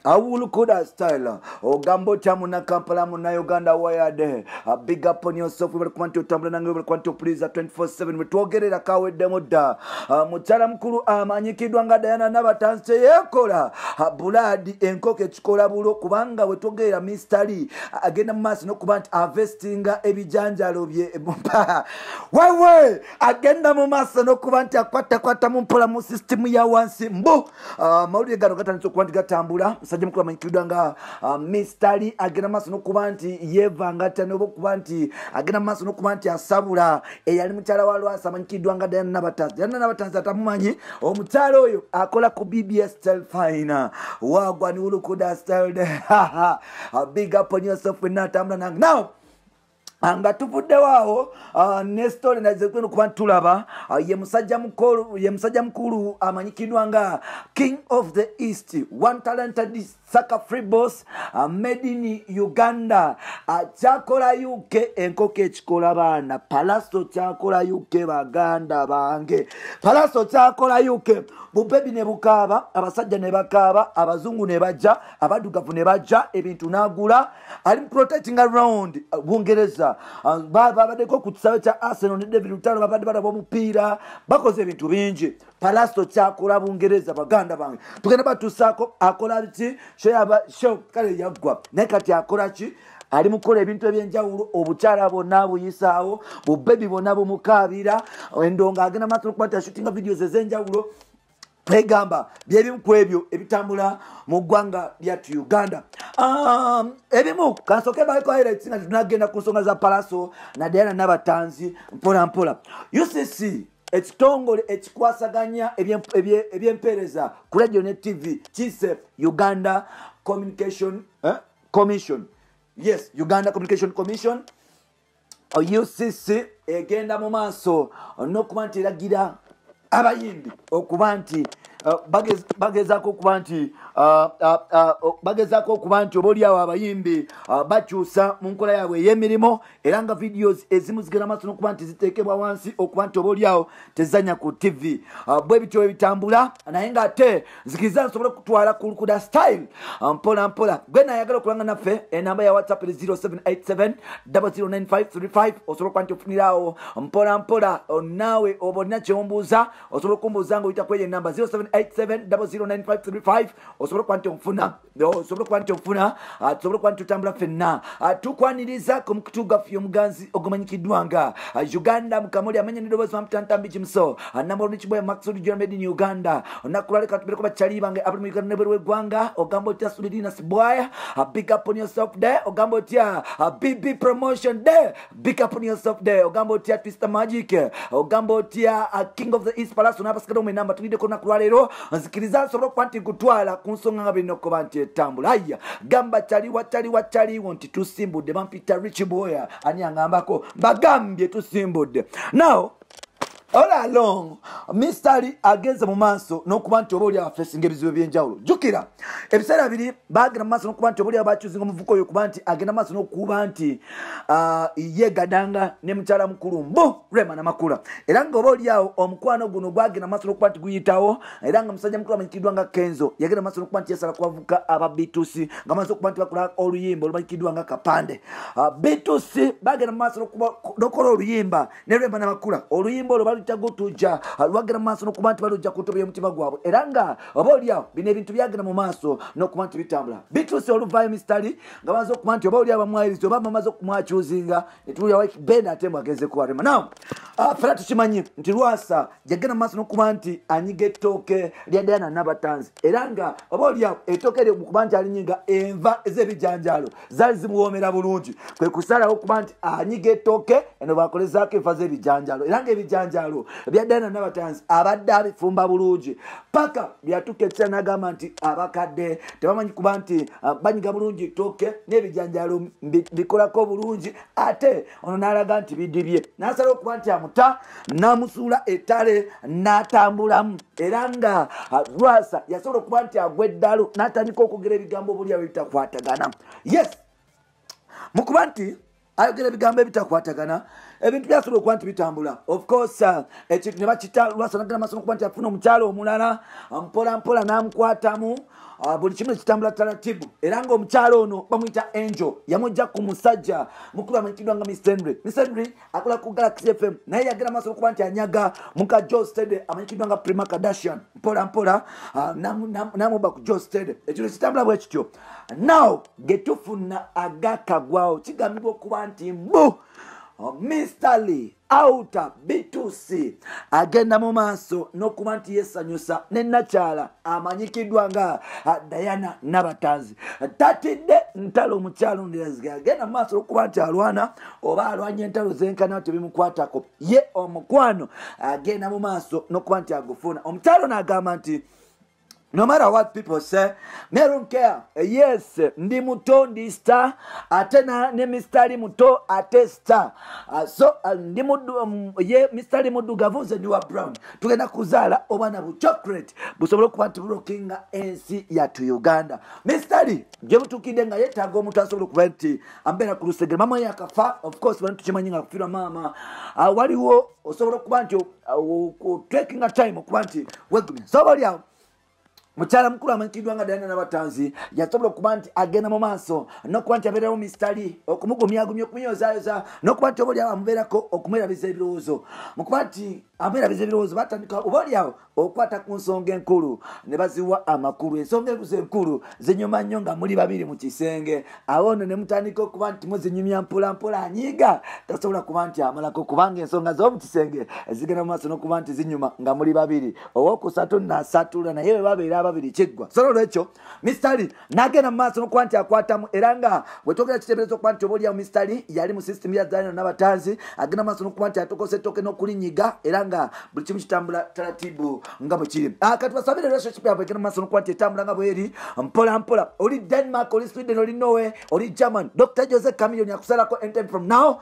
Awulukoda style. Ogambo tamu na Kampala mu na Uganda wayade. Big up on yourself. We will quanto tambula nange we will quanto please at 24/7. We twogerera kawedde mudda. Mukyala mukulu amanyikidwa nga Diana Nabatanzi yekola. Buladi enkoko ekikola bulo kubanga we twogerera mystery agenda mu maaso nokuba nti investinga ebijanjalo bye. Wewe agenda mu maaso nokuba nti akwata mu mpola mu system ya wansi mbu. Mawulire gano gatandise okuba nti gatambula. Musajja mukulu amanyikidwa nga mystery agenda mu maaso nokuba nti yevangata nokuba nti agenda mu maaso nokuba nti asabula eyali mukyala wa Lwasa amanyikidwa nga Diana Nabatanzi. Diana Nabatanzi atamumanyi omukyala oyo akola ku BBS Style Fine. Wagwa ni ulukuda style de. Big up on yourself when not nange. Now anga tuvudde waawo ne story naze kwenu kuba tulaba ye musajja mukulu amanyikidwa nga King of the East, one talented saka free boss made in Uganda. Chakola UK enkoko ekikola baana Palaso chakola UK baganda bange Palaso chakola UK bubebi ne bukaba abasajja ne bakaba abazungu ne bajja abadugavu ne bajja ebintu nagula ali protecting around Bungereza. Babadeko ku kisawe kya Arsenal ne David Lutalo babadde balaba omupiira bakoze ebintu bingi. Palaso kyakola Bungereza baganda bange tugenda batusaako akola biti show kale yagwa naye kati akola ki ali mukola ebintu ebyenjawulo obukyala bonna buyisaawo bubebi bonna bumukaabira endonga agenda maaso okuba shootinga videos ez'enjawulo egamba byebimu ku ebyo ebitambula mu ggwanga lyatu Uganda. Ebimu kansoke baliko highlights nga tunagenda ku nsonga za Palaso na Diana Nabatanzi mpola mpola. UCC ekitongole ekikwasaganya ebyempereza ku radio ne TV kise Uganda Communication Commission. Yes, Uganda Communication Commission. UCC egenda mu maaso n'okuba nti eragira abayimbi okuba nti bagezaako okuba nti obaoliawo abayimbi bakyusa mu nkola yaabwe ey'emirimu era nga videos ezimu zigenda maaso n'okuba nti ziteekebwa wansi okuba nti obaoliawo tezanya ku TV. Bwe bityo ebitambula naye ng'ate nzikiriza nsobole okutwala ku Lukuda Style mpola mpola. Gwe nayagala okulanga naffe enamba ya WhatsApp 0787 009535 osobola okuba nti ofunirawo mpola mpola naawe oba olina kyombuuza osobola okumbuuza nga oyita kweyo enamba 0787009535 osobola okuba nti onfuna tusobola okuba nti tutambula ffenna tukwaniriza ku mukutu gaffe omuganzi ogumanyikiddwa nga Uganda mukamuli amanya n'eddoboozi wamutantambi kimuso namba olukiboya Maxud John made in Uganda onakulale katubireko bakyali bange abali mu Uganda nebweru w'eggwanga ogamba otya Sulidina Sibwaya big up on yourself there ogamba otya BB promotion there big up on yourself there ogamba otya Twister Magic ogamba otya King of the East Palace n'abasigala mu enamba tulideko nakulwalero nzikiriza nsobola okuba nti nkutwala ku nsonga nga birina okuba nti etambula. Aya gamba kyaliwo nti tusimbudde bampita Rich Boya ani angambako bagambye tusimbudde. Now all along mystery agenze mu maaso n'okuba nti oba oli abafacinga ebizibu ebyenjawulo. Jukira ebiseera biri bagenda mu maaso n'okuba nti oba oli abakyuzinga omuvuko oyo okuba nti agenda mu maaso n'okuba nti yegadanga ne mukyala mukulu mbu Rema Namakula era nga oba oli awo omukwano guno gwagenda mu maaso n'okuba nti guyitawo era nga musajja mukulu amanyikiddwa nga Kenzo yagenda mu maaso n'okuba nti yasala ku bavubuka aba B2C nga maaso okuba nti bakola oluyimba olumanyikiddwa nga Kapande. B2C bagenda mu maaso n'okola oluyimba ne Rema Namakula oluyimba olwo tagutujja lwagenda mu maaso n'okuba nti balujja kutobya omutima gwabwe era nga oba oliawo bino ebintu byagenda mu maaso n'okuba nti bitambula. Bituse oluvaayo mystery nga bamaze okuba nti oba oliawo bamwayiriza oba bamaze okumwakyuzinga netulya Ben ate mwageze kuwarema. Now fera tukimanyi nti Lwasa yagenda mu maaso n'okuba nti anyiga ettooke lya Diana Nabatanzi era nga oba oliawo ettooke lye okuba nti alinyiga enva ez'ebijanjalo zaali zimuwoomera bulungi kwe kusalawo okuba nti anyiga ettooke eno bakolezaako enva z'ebijanjalo era nga ebijanjalo bya Diana Nabatanzi abadde abifumba bulungi paka byatukeetera n'agamba nti abakadde tebamanyi kuba nti banyiga bulungi ettooke n'ebijanjalo bikolako bulungi ate ono n'alaga nti bidibye n'asala okuba nti amuta n'amusuula ettale n'atambulamu era nga Lwasa yasobola okuba nti agwa eddalu n'atandika okwogera ebigambo obuliawo ebitakwatagana. Yes mukuba nti ayogera ebigambo ebitakwatagana ebintu byasobola okuba nti bitambula. Of course ekintu ne bakita Lwasa n'agenda maaso n'okuba nti afuna omukyalo omulala mpola mpola n'amukwatamu buli kimu kitambula taratibu era ng'omukyalo ono bamuyita Angel yamujja ku musajja mukulu amanyikiddwa nga Mr. Henry akola ku Galaxy FM naye yagenda maaso okuba nti anyaga muka Joe Steady amanyikiddwa nga Prima Kardashian mpola namuba ku Joe Steady ekyo kitambula bwe kityo now getufuna agakagwawo kigambibwa okuba nti mbu Mr. Lee Outer B2C agenda mu maaso n'okuba nti yesanyusa ne nakyala amanyikiddwa nga Diana Nabatanzi tatidde ntalo omukyalo ndiraziga agenda mu maaso okuba nti alwana oba alwanya entalo zenkana tebimukwatako ye omukwano agenda mu maaso n'okuba nti agufuna omukyalo n'agamba nti no matter what people say, me don't care. Yes, ndi muto ndi star. Atena ne Mr. Muto ate star. So ndi mudu ye Mr. Mudu gavuze ni wa brown. Tugenda kuzala obana bu chocolate. Busobola kuba ntibulokinga ensi ya tu Uganda. Mr. je butukide nga yetago omuntu asobola kuba nti ambera ku lusegere mama yakafa. Of course bantu kimanyinga kufira mama. Waliwo osobola kuba nti taking a time kuba nti wegumi. So bali awo mukyala mukulu amanyikiddwa nga Diana Nabatanzi yasobola okuba nti agenda mu maaso n'okuba nti abeerawo Mr. Lee okumugumyagumya okumunyoozaayoza n'okuba nti obaoliawo amubeerako okumwerabiza ebirowoozo mukuba nti amwerabiza ebirowoozo batandika obaoliawo okwata ku nsonga enkulu ne baziwa amakulu ensonga enkulu zinyuma nnyo nga muli babiri mu kisenge awo nno ne mutandika okuba nti muzinyumya mpolampola anyiiga tasobola kuba nti amalako kubanga ensonga z'omu kisenge zigenda mu maaso n'okuba nti zinyuma nga muli babiri owokusatu n'asatula naye bwe babeera babiri kiggwa so lwekyo Mr. Lee n'agenda mu maaso n'okuba nti akwatamu era nga bwe twogera kiteebereza okuba nti obaoliawo Mr. Lee yali mu system ya Diana Nabatanzi agenda mu maaso n'okuba nti atokosetoke n'okulinyiga era nga buli kimu kitambula taratibu nga bwe kiri kati basabire relationship yabwe egenda mu maaso n'okuba nti etambula nga bweri mpola oli Denmark oli Sweden oli Norway oli German Dr. Jose Chameleone yakusalako anytime from now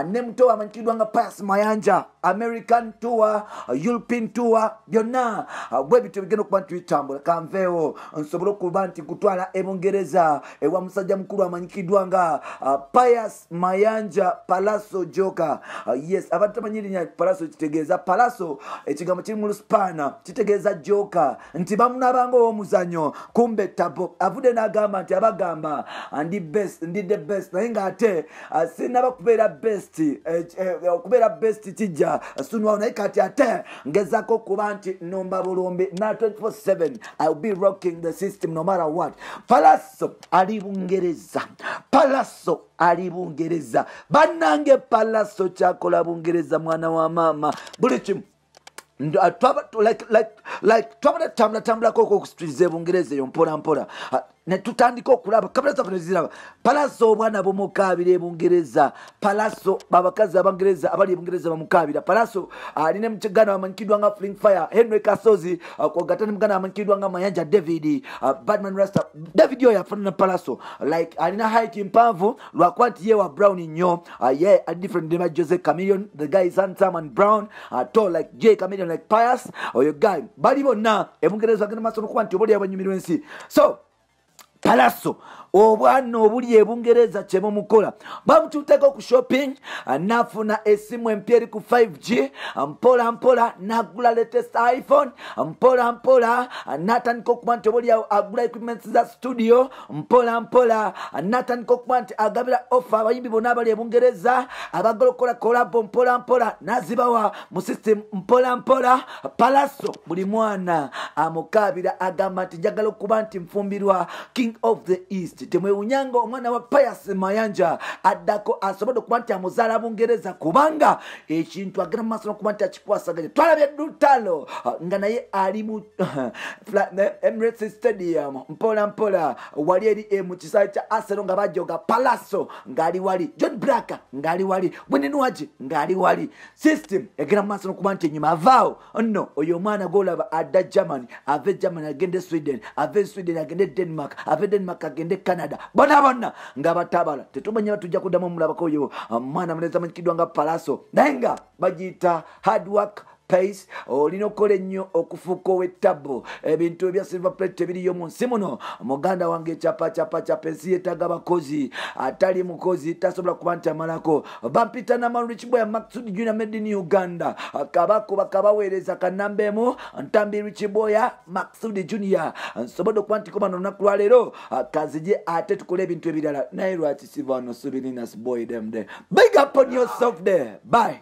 ne muto amanyikiddwa nga Pius Mayanja American tour European tour byonna bwe bityo bigenda okuba nti bitambula kanveewo nsobola okuba nti kutwala ebungereza ewa musajja mukulu amanyikiddwa nga Pius Mayanja Palazzo Joka yes abantu amanyirinya Palazzo kitegeeza Palazzo ekigambo kiri mu Luspaana kitegeeza Joka nti bamunabanga ow'omuzanyo kumbe tabo avude n'agamba nti abagamba ndi the best naye ng'ate sinaba kubeera best okubeera best kijja sunwawo naye kati ate ngezako kuba nti nomba bulumbi na 24/7 I'll be rocking the system no matter what. Palazzo ali Bungereza. Palazzo ali Bungereza. Banange Palazzo chakola Bungereza mwana wa mama. Buli kimu like tambula koko kustrize Bungereza yo mpola ne tutandika okulaba kamera zaffe neziraba Palazzo obwana bumukaabira Bungereza Palazzo babakazi abangereza abali Bungereza bamukaabira Palazzo aline mchigana amanyikiddwa nga Fling Fire Henry Kasozi kogatana mugana amanyikiddwa nga Mayanja David Badman Rasta David yo yafuna Palazzo like alina height mpanvu lwakuba nti ye wa brown nnyo yeah a different than Jose Chameleone the guy is handsome and brown tall like J Chameleone like Pius or your guy bali bonna Bungereza agenda maaso n'okuba nti obuli abanyumirwa ensi so Palazzo obwana obuli Bungereza kye bumukola bamututeeko ku shopping nafuna esimu empya eri ku 5G mpola nagula latest iPhone mpola natandika okuba nti obuli agula equipment za studio mpola natandika okuba nti agabira offer abayimbi bonna abali Bungereza abagala okukola kolabo mpola nazibawa mu system mpola Palazzo buli mwana amukaabira agamba nti njagala okuba nti mfumbirwa King of the East temwewunyanga omwana wa Pius Mayanja addako asobodde okuba nti amuzaala Bungereza kubanga ekintu agenda mu maaso n'okuba nti akikwasaganya twalabye Lutalo nga naye ali mu Emirates Stadium mpola wali eri mu kisaawe kya Arsenal nga bajoga Palazzo ng'ali wali John Black ng'ali wali Bwenenwaji ng'ali wali system egenda mu maaso n'okuba nti enyuma avaawo nno oyo omwana gw'olaba adda Germany ave Germany agende Sweden ave Sweden agende Denmark ave Denmark agende Canada bonna nga batabala tetumanya batujja kuddamu omulabako oyo mwana muneza amanyikiddwa nga Palazzo naye nga bagiyita hard work space olina okola ennyo okufuuka ow'ettabo ebintu ebya silver plate ebiriyo mu nsi muno muganda wange capa ensi yeetaaga abakozi atali mukozi tasobola kuba nti amalako bampita n'amalulu kiboya Maxud Junior made in Uganda kabakuba kabaweereza kanamba emu ntambi Kiboya Maxud Junior nsobodde okuba nti koba n'olunaku lwaleero kazije ate tukole ebintu ebirala naye lwaki siva wano subirinas boy them there. Big up on yourself there. Bye.